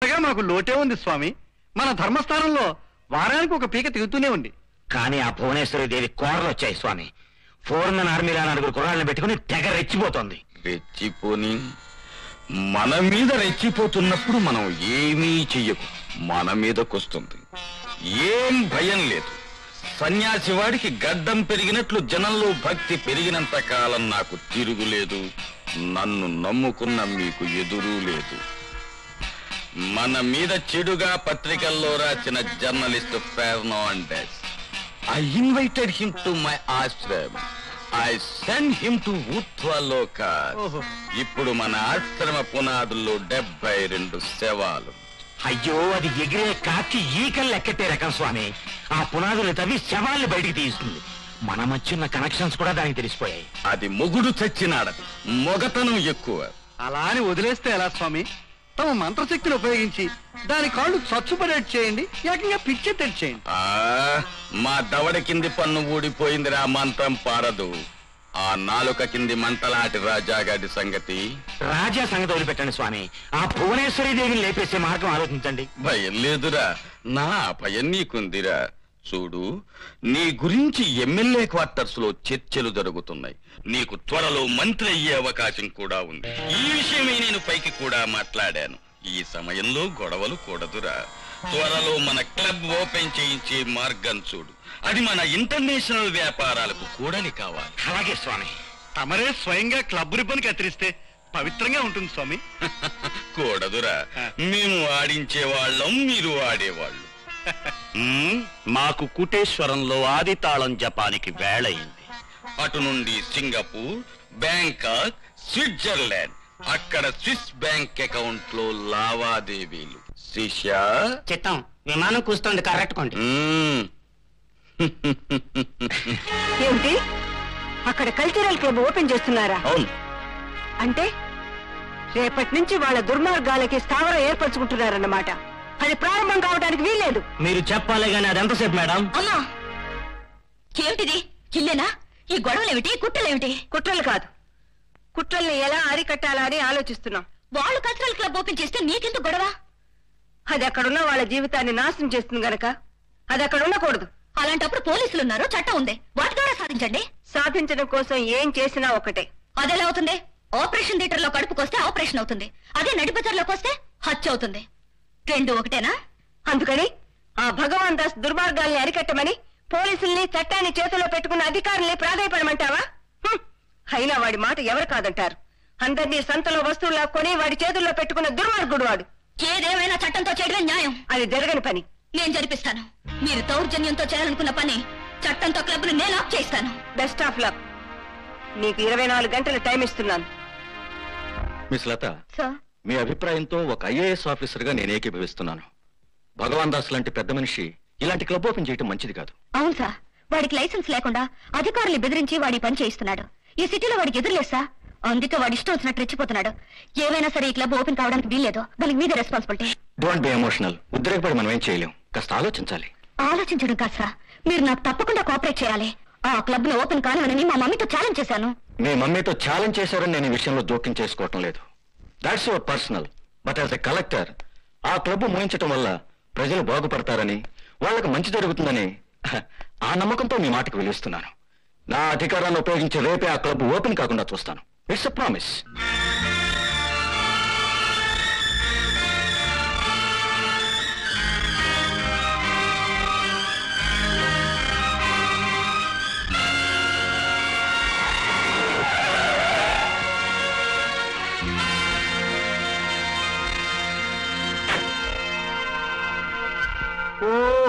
అంతగా మాకు లోటే ఉంది స్వామి. మన ధర్మస్థానంలో వారానికి ఒక పీక తిరుగుతూనే ఉంది. కానీ ఆ భువనేశ్వరి దేవి కోరలు వచ్చాయి స్వామి. ఫోర్మెన్ ఆర్మీలో 4 కుర్రాళ్ళని పెట్టుకుని తెగ రెచ్చిపోతోంది. రెచ్చిపోని మన మీద రెచ్చిపోతున్నప్పుడు మనం ఏమీ చెయ్యకు, మన మీదకొస్తుంది. ఏం భయం లేదు. సన్యాసి వాడికి గడ్డం పెరిగినట్లు జనంలో భక్తి పెరిగినంత కాలం నాకు తిరుగులేదు. నన్ను నమ్ముకున్న మీకు ఎదురూ లేదు. మన మీద చెడుగా పత్రికల్లో రాసిన journalist Fernandes, I invited him to my ashram. I sent him to Uttwaloka. ఇప్పుడు మన ఆశ్రమ పునాదుల్లో 72 శవాలు. అయ్యో, అది ఎగిరే కాకి ఈకలు లెక్కెట్టే రకం స్వామి. ఆ పునాదులు తవ్వి శవాల్ని బయటికి తీస్తుంది. మన మధ్య ఉన్న కనెక్షన్స్ కూడా దానికి తెలిసిపోయాయి. అది మొగుడు చచ్చినాడది, మొగతనం ఎక్కువ. అలా అని వదిలేస్తే ఎలా స్వామి? తమ మంత్రశక్తిని ఉపయోగించి దాని కాళ్ళు చచ్చుపడేట్ చేయండి, ఏకంగా పిచ్చెత్తేట్ చేయండి. మా దవడ కింది పన్ను ఊడిపోయిందిరా, మంత్రం పారదు. ఆ నాలుక కింది మంటలాటి రాజాగాడి సంగతి. రాజా సంగతి వదిలిపెట్టండి స్వామి. ఆ భువనేశ్వరి దేవిని లేపేసే మార్గం ఆలోచించండి. భయం లేదురా, నా భయం నీకుందిరా. చూడు, నీ గురించి ఎమ్మెల్యే క్వార్టర్స్ లో చర్చలు జరుగుతున్నాయి. నీకు త్వరలో మంత్రి అయ్యే అవకాశం కూడా ఉంది. ఈ విషయమే నేను పైకి కూడా మాట్లాడాను. ఈ సమయంలో గొడవలు కూడదురా. త్వరలో మన క్లబ్ ఓపెన్ చేయించే మార్గం చూడు. అది మన ఇంటర్నేషనల్ వ్యాపారాలకు కూడలి కావాలి. అలాగే స్వామి. తమరే స్వయంగా క్లబ్ రిబ్బన్ కత్తిరిస్తే పవిత్రంగా ఉంటుంది స్వామి. కూడదురా, మేము ఆడించే వాళ్ళం, మీరు ఆడేవాళ్ళు. మాకు కుటేశ్వరంలో ఆది తాళం జపానికి వేళయింది. అటు నుండి సింగపూర్, బ్యాంకాక్, స్విట్జర్లాండ్, అక్కడ స్విస్ బ్యాంక్ అకౌంట్ లో లావాదేవీలు. శిష్యా చిత్తం, విమానం కూస్తుంది కరెక్ట్ కొండి. ఏమిటి, అక్కడ కల్చరల్ క్లబ్ ఓపెన్ చేస్తున్నారా? అవును. అంటే రేపటి నుంచి వాళ్ళ దుర్మార్గాలకి స్థావరం ఏర్పరచుకుంటున్నారన్నమాట. అది ప్రారంభం కావడానికి వీల్లేదు. మీరు చెప్పాలి గానీ అది ఎంతసేపు మేడం? అమ్మా, ఏమిటిది? ఇల్లేనా? ఈ గొడవలేమిటి, కుట్రలేమిటి? కుట్రలు కాదు, కుట్రల్ని ఎలా అరికట్టాలా అని ఆలోచిస్తున్నాం. వాళ్ళు కల్చరల్ క్లబ్ ఓపెన్ చేస్తే నీకెందుకు గొడవ? అది అక్కడున్న వాళ్ళ జీవితాన్ని నాశనం చేస్తుంది గనక అది అక్కడ ఉండకూడదు. అలాంటప్పుడు పోలీసులు ఉన్నారు, చట్టం ఉంది, వాటి ద్వారా సాధించండి. సాధించడం కోసం ఏం చేసినా ఒకటే. అదెలా అవుతుంది? ఆపరేషన్ థియేటర్ లో కడుపుకొస్తే ఆపరేషన్ అవుతుంది, అదే నడిబజార్లోకి వస్తే హత్య అవుతుంది. రెండు ఒకటేనా? అందుకని ఆ భగవాన్ దాస్ దుర్మార్గాల్ని అరికట్టమని పోలీసుల్ని, చట్టాన్ని చేతిలో పెట్టుకున్న అధికారుల్ని ప్రాధాయపడమంటావా? అయినా వాడి మాట ఎవరు కాదంటారు? అందరినీ సంతలో వస్తువులా కొని వాడి చేతుల్లో పెట్టుకున్న దుర్మార్గుడు వాడు. ఏదేమైనా చట్టంతో చేయడమే న్యాయం. అది జరగని పని. నేను జరిపిస్తాను. మీరు దౌర్జన్యంతో చేయాలనుకున్న పని చట్టంతో క్లబ్ను నేను ఆఫ్ చేస్తాను. Best of luck. నీకు 24 గంటలు టైం ఇస్తున్నాను. మిస్ లత, సార్, మీ అభిప్రాయంతో ఒక ఐఏఎస్ ఆఫీసర్ గా నేను ఏకీభవిస్తున్నాను. భగవాన్ దాస్ లాంటి పెద్ద మనిషి ఇలాంటి క్లబ్ ఓపెన్ చేయడం మంచిది కాదు. అవును సార్, వాడికి లైసెన్స్ లేకుండా అధికారులు బెదిరించి వాడి పని చేయిస్తున్నాడు. ఈ సిటీలో వాడికి ఎదురులేదు సార్, అందుకే వాడి ఇష్టం వచ్చినట్టు రెచ్చిపోతున్నాడు. ఏమైనా సరే ఈ క్లబ్ ఓపెన్ కావడానికి వీల్లేదు, దానికి మీద రెస్పాన్సిబిలిటీ. Don't be emotional. ఉద్రేకపడి మనం ఏం చేయలేం, కాస్త ఆలోచించాలి. ఆలోచించడం కాదు సార్, మీరు నాకు తప్పకుండా కోఆపరేట్ చేయాలి. ఆ క్లబ్ ను ఓపెన్ కానివని మా మమ్మీతో ఛాలెంజ్ చేశాను. మీ మమ్మీతో ఛాలెంజ్ చేశారని నేను ఈ విషయంలో జోక్యం చేసుకోవటం లేదు. That's your personal. But as a collector, ఆ క్లబ్ మూయించడం వల్ల ప్రజలు బాగుపడతారని, వాళ్ళకు మంచి జరుగుతుందని ఆ నమ్మకంతో మీ మాటకు విలుస్తున్నాను. నా అధికారాన్ని ఉపయోగించి రేపే ఆ క్లబ్ ఓపెన్ కాకుండా చూస్తాను. It's a promise.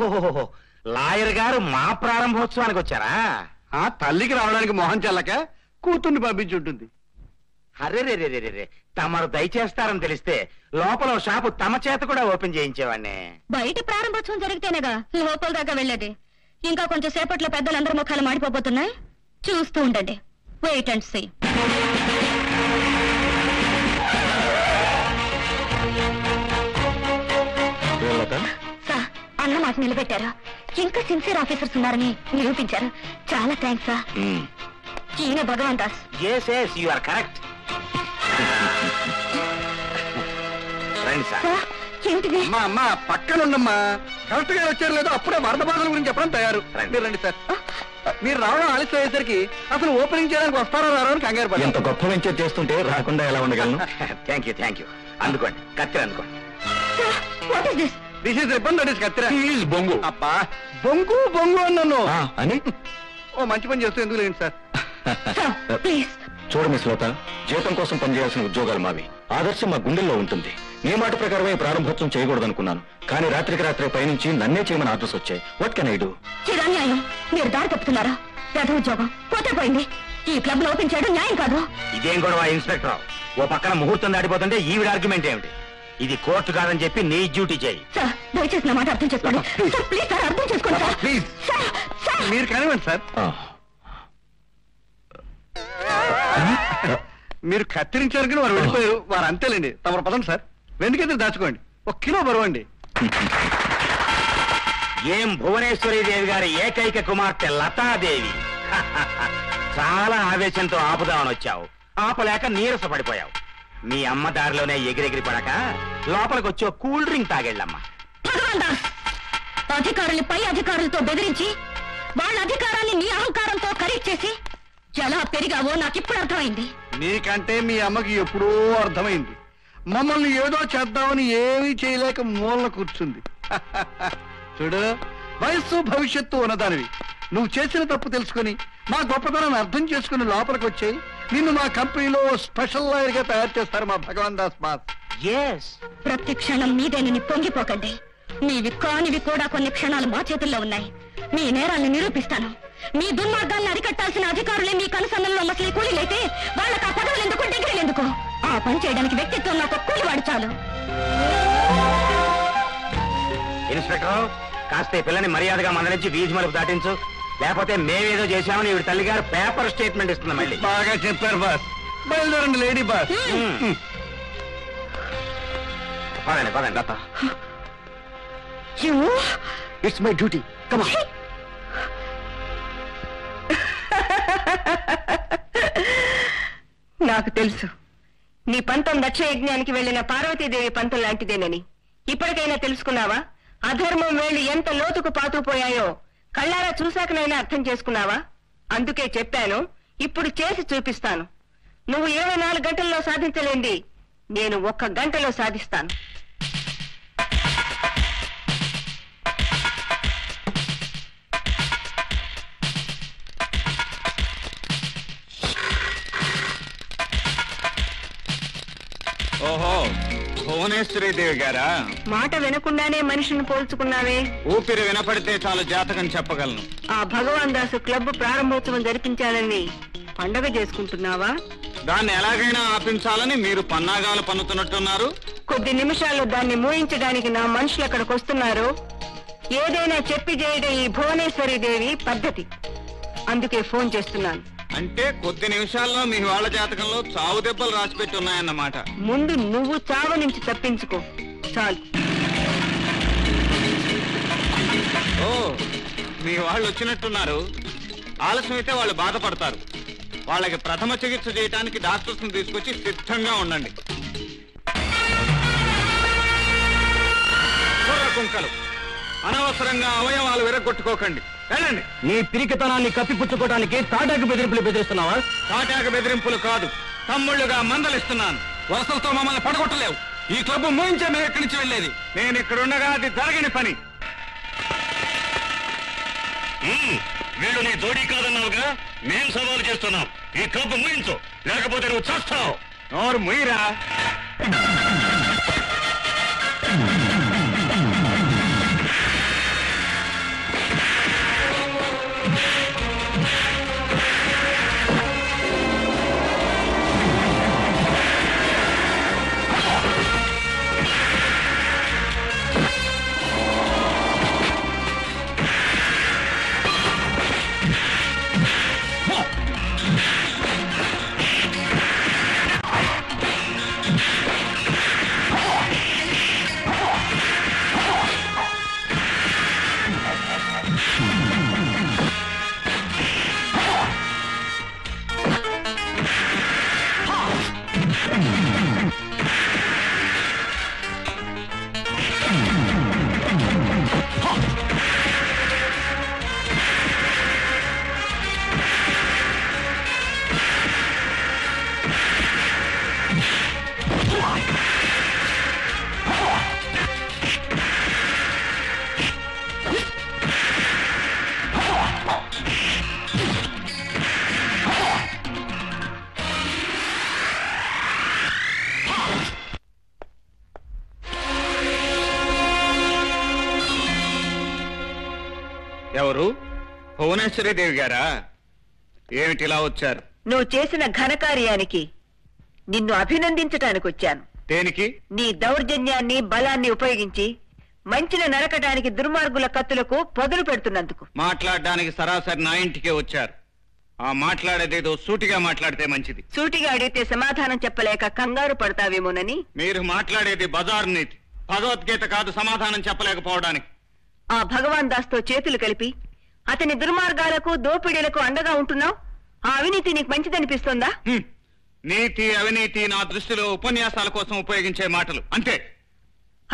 ఓహో, లాయర్ గారు మా ప్రారంభోత్సవానికి వచ్చారా? ఆ తల్లికి రావడానికి మొహం చెల్లక కూతుర్ని పంపించుంటుంది. అరే, తమరు దయచేస్తారని తెలిస్తే లోపల షాపు తమ చేత కూడా ఓపెన్ చేయించేవాడిని. బయట ప్రారంభోత్సవం జరిగితేనేగా లోపల దాకా వెళ్ళేది. ఇంకా కొంచెం సేపట్లో పెద్దలందరి ముఖాలు మాడిపోతున్నాయి, చూస్తూ ఉండండి. Wait and see. సార్, అన్న మాట నిలబెట్టారు. ఇంకా సిన్సియర్ ఆఫీసర్స్ ఉన్నారని నిరూపించారు. చాలా థ్యాంక్స్ సార్. ఈయన Bhagwan Das. yes you are correct. రండి సార్. సార్, ఏంటిది? అమ్మా పక్కనుండమ్మా. కలెక్టర్ గారు వచ్చారు లేదో అప్పుడే వరద బాధల గురించి చెప్పడం తయారు. మీరు రండి సార్. మీరు రావడం ఆలస్యం అయ్యేసరికి అసలు ఓపెనింగ్ చేయడానికి వస్తారో రారో అని కంగారు పడి. ఎంత గొప్ప వెంచర్ చేస్తుంటే రాకుండా ఎలా ఉండగలను? థ్యాంక్ యూ అందుకోండి, కత్తిరి అందుకోండి. What is this? This is ribbon, that is కత్తిర. ప్లీజ్ బొంగు. అబ్బా బొంగు అన్నాను. అని ఓ మంచి పని చేస్తూ ఎందుకు లేండి సార్. Sir, please. చూడు మిస్ లత, జీతం కోసం పనిచేయాల్సిన ఉద్యోగాలు మావి. ఆదర్శం మా గుండెల్లో ఉంటుంది. నీ మాట ప్రకారమే ప్రారంభోత్సవం చేయకూడదనుకున్నాను, కానీ రాత్రికి రాత్రి పైనుంచి నన్నే చేయమని ఆర్డర్స్ వచ్చాయి. What can I do? చిరాన్యాయం. మీరు దారి తప్పుతున్నారా? పెద్ద ఉద్యోగం పోతే పోయింది. ఈ క్లబ్ ఓపెన్ చేయడం న్యాయం కాదు. ఇదేం గొడవ ఇన్స్పెక్టర్? ఓ పక్కన ముహూర్తం దాటిపోతుంటే ఈవిడ ఆర్గ్యుమెంట్ ఏమిటి? ఇది కోర్టు కాదని చెప్పి నీ డ్యూటీ చేయి. సార్, దయచేసి నా మాట అర్థం చేసుకోండి. సార్, ప్లీజ్ సార్, అర్థం చేసుకోండి సార్. Please sir, sir. మీరు కానివ్వండి సార్. మీరు కత్తిరించారు కానీ వారు వెళ్ళిపోయారు. వారు అంతేలేండి. తమరు పదండి సార్. వెనుకైతే దాచుకోండి. 1 కిలో బరువు అండి. ఏం భువనేశ్వరి దేవి గారి ఏకైక కుమార్తె లతాదేవి. చాలా ఆవేశంతో ఆపుదామని వచ్చావు, ఆపలేక నీరస పడిపోయావు. మీ అమ్మ దారిలోనే ఎగిరెగిరి పడక లోపలికి వచ్చి ఒక కూల్ డ్రింక్ తాగెళ్ళమ్మా. భగవాన్ దాస్, అధికారుల్ని పై అధికారులతో బెదిరించి వాళ్ళ అధికారాన్ని నీ అహంకారంతో ఖరీదు చేసి ఎలా పెరిగావో నాకిప్పుడు అర్థమైంది. నీకంటే మీ అమ్మకి ఎప్పుడో అర్థమైంది. మమ్మల్ని ఏదో చేద్దామని ఏమీ చేయలేక మూలన కూర్చుంది. చూడు, వయస్సు భవిష్యత్తు ఉన్నదానివి. నువ్వు చేసిన తప్పు తెలుసుకుని మా గొప్పతనాన్ని అర్థం చేసుకుని లోపలికి వచ్చాయి. నిన్ను మా కంపెనీలో స్పెషల్ లాయర్ గా తయారు చేస్తారు మా భగవాన్ దాస్ బాస్. ప్రతి క్షణం మీదేనని పొంగిపోకండి. మీవి కానివి కూడా కొన్ని క్షణాలు మా చేతుల్లో ఉన్నాయి. మీ నేరాల్ని నిరూపిస్తాను. మీ దుర్మార్గాల్ని అరికట్టాల్సిన అధికారులే మీ కనుసన్నల్లో మసలి కూలీలైతే వాళ్ళకి ఆ పదవులు ఎందుకు, డిగ్రీలు ఎందుకు? ఆ పని చేయడానికి వ్యక్తిత్వం నాకు కూలివాడు చాలు. ఇన్స్పెక్టర్, కాస్త ఈ పిల్లని మర్యాదగా మందలించి వీధి మలుపు దాటించు, లేకపోతే మేమేదో చేశామని ఈవిడ తల్లి గారు పేపర్ స్టేట్మెంట్ ఇస్తుంది మళ్ళీ. బాగా చెప్పారు బాస్. బయలుదేరండి లేడీ బాస్. పదండి Latha. It's my duty. Come on. నాకు తెలుసు నీ పంతం దక్ష యజ్ఞానికి వెళ్లిన పార్వతీదేవి పంతం లాంటిదేనని. ఇప్పటికైనా తెలుసుకున్నావా? అధర్మం వేళ్లు ఎంత లోతుకు పాతుకుపోయాయో కళ్ళారా చూశాకనైనా అర్థం చేసుకున్నావా? అందుకే చెప్పాను, ఇప్పుడు చేసి చూపిస్తాను. నువ్వు 24 గంటల్లో సాధించలేంది నేను 1 గంటలో సాధిస్తాను. ఓహో, భువనేశ్వరి దేవి గారా? మాట వినకుండానే మనిషిని పోల్చుకున్నావే. ఊపిరి వినపడితే చాలు జాతకం చెప్పగలను. ఆ భగవాన్ దాసు క్లబ్ ప్రారంభోత్సవం జరిపించాలని పండగ చేసుకుంటున్నావా? దాన్ని ఎలాగైనా ఆపించాలని మీరు పన్నాగాలు పన్నుతున్నట్టున్నారు. కొద్ది నిమిషాల్లో దాన్ని మూయించడానికి నా మనుషులు అక్కడికి వస్తున్నారు. ఏదైనా చెప్పి చేయడం ఈ భువనేశ్వరి దేవి పద్ధతి. అందుకే ఫోన్ చేస్తున్నాను. అంటే కొద్ది నిమిషాల్లో మీ వాళ్ళ జాతకంలో చావు దెబ్బలు రాసిపెట్టి ఉన్నాయన్నమాట. ముందు నువ్వు చావు నుంచి తప్పించుకో చాలు. ఓ, మీ వాళ్ళు వచ్చినట్టున్నారు. ఆలస్యం అయితే వాళ్ళు బాధపడతారు. వాళ్ళకి ప్రథమ చికిత్స చేయడానికి డాక్టర్స్ ని తీసుకొచ్చి సిద్ధంగా ఉండండి. కుంకలు అనవసరంగా అవయవాలు విరగొట్టుకోకండి. వెళ్ళండి. నీ పిరికితనాన్ని కప్పిపుచ్చుకోవడానికి తాటాకు బెదిరింపులు బెదిరిస్తున్నావా? తాటాక బెదిరింపులు కాదు, తమ్ముళ్ళుగా మందలిస్తున్నాను. వరుసలతో మమ్మల్ని పడగొట్టలేవు. ఈ క్లబ్ మూయించే మేము ఎక్కడి నుంచి వెళ్ళేది. నేను ఇక్కడ ఉండగా అది జరగని పని. వీళ్ళు నీ జోడీ కాదన్నావుగా, మేం సవాలు చేస్తున్నాం. ఈ క్లబ్ ముయించు, లేకపోతే నువ్వు చేస్తావు. నోరు ముయిరా. ఎవరు? భువనేశ్వరి దేవి గారా? ఏమిటి ఇలా వచ్చారు? నువ్వు చేసిన ఘనకార్యానికి నిన్ను అభినందించటానికి వచ్చాను. దేనికి? నీ దౌర్జన్యాన్ని బలాన్ని ఉపయోగించి మంచిని నరకడానికి దుర్మార్గుల కత్తులకు పొదలు పెడుతున్నందుకు. మాట్లాడడానికి సరాసరి నా ఇంటికే వచ్చారు. ఆ మాట్లాడేదేదో సూటిగా మాట్లాడితే మంచిది. సూటిగా అడిగితే సమాధానం చెప్పలేక కంగారు పడతావేమోనని. మీరు మాట్లాడేది బజారు నీతి, భగవద్గీత కాదు సమాధానం చెప్పలేకపోవడానికి. ఆ భగవాన్ దాస్తో చేతులు కలిపి అతని దుర్మార్గాలకు దోపిడీలకు అండగా ఉంటున్నావు. ఆ అవినీతి నీకు మంచిదనిపిస్తోందా? నీతి అవినీతి నా దృష్టిలో ఉపన్యాసాల కోసం ఉపయోగించే మాటలు అంతే.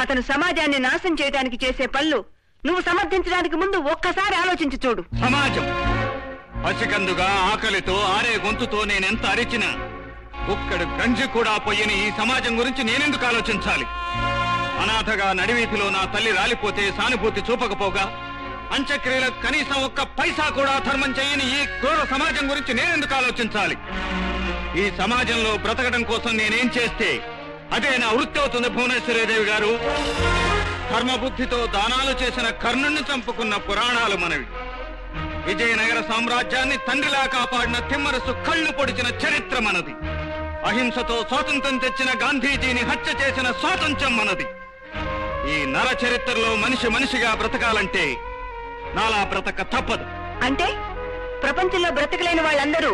అతను సమాజాన్ని నాశనం చేయడానికి చేసే పనులు నువ్వు సమర్థించడానికి ముందు ఒక్కసారి ఆలోచించి చూడు. సమాజం పసికందుగా ఆకలితో ఆరే గొంతుతో నేనెంత అరిచినా ఒక్కడు గంజి కూడా పొయ్యని ఈ సమాజం గురించి నేనెందుకు ఆలోచించాలి? అనాథగా నడివీధిలో నా తల్లి రాలిపోతే సానుభూతి చూపకపోగా అంత్యక్రియలకు కనీసం ఒక్క పైసా కూడా ధర్మం చేయని ఈ క్రూర సమాజం గురించి నేనెందుకు ఆలోచించాలి? ఈ సమాజంలో బ్రతకడం కోసం నేనేం చేస్తే అదే నా వృత్తి అవుతుంది. భువనేశ్వరీదేవి గారు, ధర్మబుద్ధితో దానాలు చేసిన కర్ణుణ్ణి చంపుకున్న పురాణాలు మనవి. విజయనగర సామ్రాజ్యాన్ని తండ్రిలా కాపాడిన తిమ్మరసు కళ్ళు పొడిచిన చరిత్ర మనది. అహింసతో స్వాతంత్ర్యం తెచ్చిన గాంధీజీని హత్య చేసిన స్వాతంత్ర్యం మనది. ఈ నర చరిత్రలో మనిషి మనిషిగా బ్రతకాలంటే నాలా బ్రతక తప్పదు. అంటే ప్రపంచంలో బ్రతకలేని వాళ్ళందరూ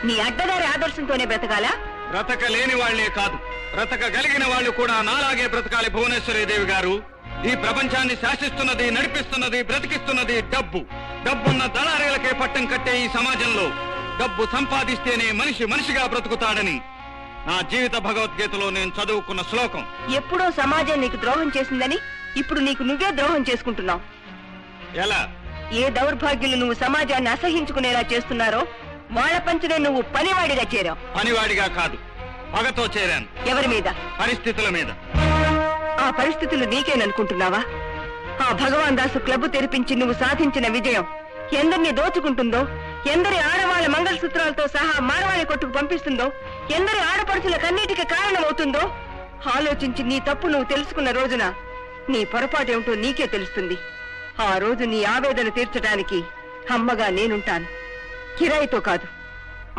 నీ అడ్డదారి ఆదర్శంతోనే బ్రతకాలా? బ్రతకలేని వాళ్లే కాదు, బ్రతకగలిగిన వాళ్ళు కూడా నాలాగే బ్రతకాలి. భువనేశ్వరీదేవి గారు, ఈ ప్రపంచాన్ని శాసిస్తున్నది, నడిపిస్తున్నది, బ్రతికిస్తున్నది డబ్బు. డబ్బున్న దళారీలకే పట్టం కట్టే ఈ సమాజంలో డబ్బు సంపాదిస్తేనే మనిషి మనిషిగా బ్రతుకుతాడని నా జీవిత భగవద్గీతలో నేను చదువుకున్న శ్లోకం. ఎప్పుడో సమాజం నీకు ద్రోహం చేసిందని ఇప్పుడు నీకు నువ్వే ద్రోహం చేసుకుంటున్నావు. ఎలా? ఏ దౌర్భాగ్యులు నువ్వు సమాజాన్ని అసహించుకునేలా చేస్తున్నారో వాళ్ళ పంచనే నువ్వు పనివాడిగా చేరావు. పనివాడిగా కాదు, పగతో చేరాను. ఎవరి మీద? పరిస్థితుల మీద. ఆ పరిస్థితులు నీకేననుకుంటున్నావా? ఆ భగవాన్ దాసు క్లబ్ తెరిపించి నువ్వు సాధించిన విజయం ఎందరిని దోచుకుంటుందో, ఎందరి ఆడవాళ్ల మంగళసూత్రాలతో సహా మానవాళి కొట్టుకు పంపిస్తుందో, ఎందరి ఆడపడుచుల కన్నీటికి కారణమవుతుందో ఆలోచించి నీ తప్పు నువ్వు తెలుసుకున్న రోజున నీ పొరపాటేమిటో నీకే తెలుస్తుంది. ఆ రోజు నీ ఆవేదన తీర్చడానికి అమ్మగా నేనుంటాను. కిరాయితో కాదు,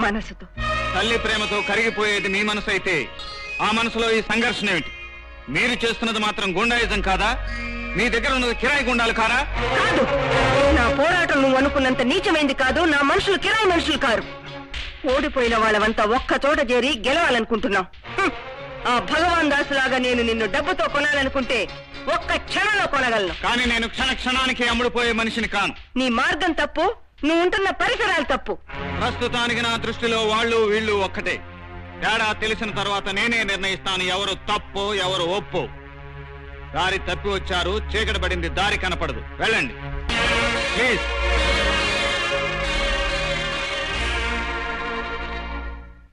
మనసుతో. తల్లి ప్రేమతో కరిగిపోయేది మీ మనసు అయితే ఆ మనసులో ఈ సంఘర్షణ ఏమిటి? మీరు చేస్తున్నది మాత్రం గుండాయిజం కాదా? మీ దగ్గర ఉన్నది కిరాయి గుండాలు కారా? కాదు, నా పోరాటం నువ్వు అనుకున్నంత నీచమైంది కాదు. నా మనుషులు కిరాయి మనుషులు కారు. ఓడిపోయిన వాళ్ళవంతా ఒక్క చోట చేరి గెలవాలనుకుంటున్నావు. ఆ భగవాన్ దాసులాగా నేను నిన్ను డబ్బుతో కొనాలనుకుంటే ఒక్క క్షణంలో కొనగలను. కానీ నేను క్షణ క్షణానికి అమ్ముడుపోయే మనిషిని కాను. నీ మార్గం తప్పు, నువ్వు ఉంటున్న పరిసరాలు తప్పు. ప్రస్తుతానికి నా దృష్టిలో వాళ్ళు వీళ్ళు ఒక్కటే. తేడా తెలిసిన తర్వాత నేనే నిర్ణయిస్తాను ఎవరు తప్పు ఎవరు ఒప్పు. దారి తప్పి వచ్చారు, చీకటి పడింది, దారి కనపడదు. వెళ్ళండి ప్లీజ్.